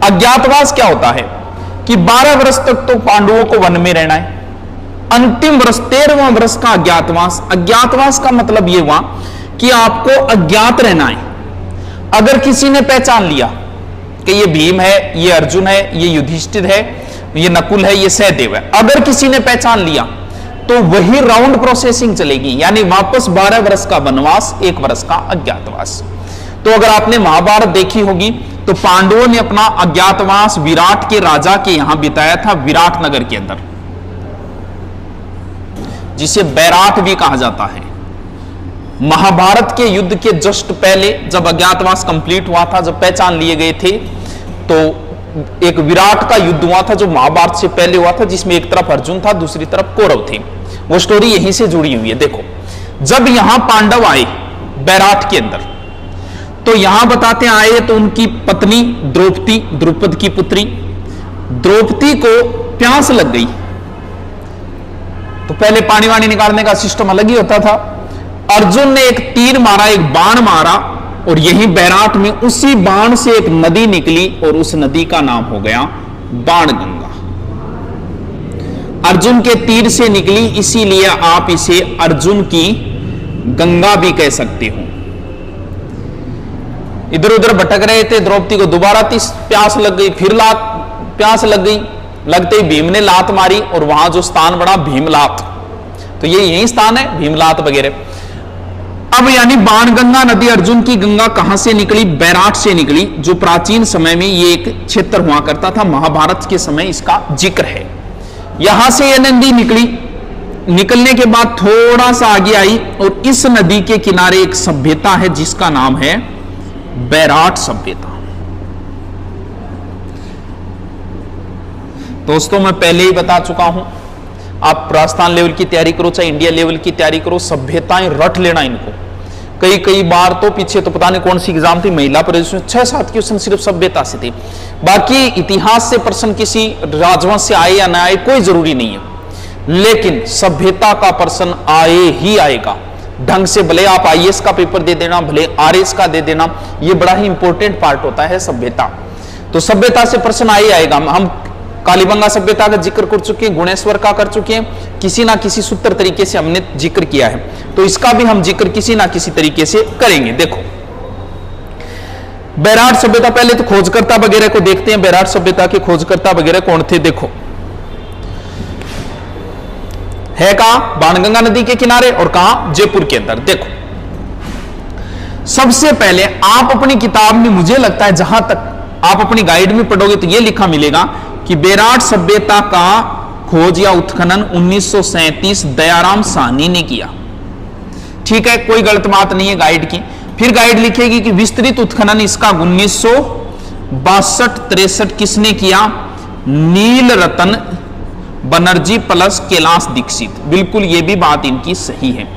अज्ञातवास क्या होता है कि 12 वर्ष तक तो पांडवों को वन में रहना है, अंतिम वर्ष 13वां वर्ष का अज्ञातवास। अज्ञातवास का मतलब यह हुआ कि आपको अज्ञात रहना है। अगर किसी ने पहचान लिया कि ये भीम है, ये अर्जुन है, ये युधिष्ठिर है, ये नकुल है, ये सहदेव है, अगर किसी ने पहचान लिया तो वही राउंड प्रोसेसिंग चलेगी, यानी वापस 12 वर्ष का वनवास, 1 वर्ष का अज्ञातवास। तो अगर आपने महाभारत देखी होगी तो पांडवों ने अपना अज्ञातवास विराट के राजा के यहां बिताया था, विराट नगर के अंदर, जिसे बैराट भी कहा जाता है। महाभारत के युद्ध के जस्ट पहले जब अज्ञातवास कंप्लीट हुआ था, जब पहचान लिए गए थे, तो एक विराट का युद्ध हुआ था जो महाभारत से पहले हुआ था, जिसमें एक तरफ अर्जुन था, दूसरी तरफ कौरव थे। वो स्टोरी यहीं से जुड़ी हुई है। देखो, जब यहां पांडव आए बैराट के अंदर, तो यहां बताते आए तो उनकी पत्नी द्रौपदी, द्रुपद की पुत्री द्रौपदी को प्यास लग गई। तो पहले पानी वानी निकालने का सिस्टम अलग ही होता था। अर्जुन ने एक तीर मारा, एक बाण मारा, और यही बैराट में उसी बाण से एक नदी निकली और उस नदी का नाम हो गया बाणगंगा। अर्जुन के तीर से निकली, इसीलिए आप इसे अर्जुन की गंगा भी कह सकते हो। इधर उधर भटक रहे थे, द्रौपदी को दोबारा प्यास लग गई, फिर प्यास लग गई, लगते ही भीम ने लात मारी और वहां जो स्थान बना भीमलात, तो ये यही स्थान है भीमलात वगैरह। अब यानी बाणगंगा नदी, अर्जुन की गंगा कहां से निकली? बैराट से निकली, जो प्राचीन समय में ये एक क्षेत्र हुआ करता था, महाभारत के समय इसका जिक्र है। यहां से यह नदी निकली, निकलने के बाद थोड़ा सा आगे आई और इस नदी के किनारे एक सभ्यता है जिसका नाम है बैराट सभ्यता। दोस्तों, मैं पहले ही बता चुका हूं, आप राजस्थान लेवल की तैयारी करो चाहे इंडिया लेवल की तैयारी करो, सभ्यताएं रट लेना इनको। कई बार तो पीछे तो पता नहीं कौन सी एग्जाम थी, महिला प्रवेश 6-7 क्वेश्चन सिर्फ सभ्यता से थे। बाकी इतिहास से प्रश्न किसी राजवंश से आए या ना आए कोई जरूरी नहीं है, लेकिन सभ्यता का प्रश्न आए ही आएगा ढंग से। भले आप आईएएस का पेपर दे देना, भले आरएस का दे देना, ये बड़ा ही इंपॉर्टेंट पार्ट होता है सभ्यता। तो सभ्यता से प्रश्न आए आएगा। हम कालीबंगा सभ्यता का जिक्र कर चुके हैं, गुणेश्वर का कर चुके हैं, किसी ना किसी सूत्र तरीके से हमने जिक्र किया है, तो इसका भी हम जिक्र किसी ना किसी तरीके से करेंगे। देखो, बैराट सभ्यता, पहले तो खोजकर्ता वगैरह को देखते हैं। बैराट सभ्यता के खोजकर्ता वगैरह कौन थे? देखो, है कहां? बाणगंगा नदी के किनारे, और कहां? जयपुर के अंदर। देखो, सबसे पहले आप अपनी किताब में, मुझे लगता है जहां तक आप अपनी गाइड में पढ़ोगे तो यह लिखा मिलेगा कि बैराट सभ्यता का खोज या उत्खनन 1937 दयाराम साहनी ने किया। ठीक है, कोई गलत बात नहीं है गाइड की। फिर गाइड लिखेगी कि विस्तृत उत्खनन इसका 1962-63 किसने किया? नील रतन बनर्जी प्लस कैलाश दीक्षित। बिल्कुल ये भी बात इनकी सही है।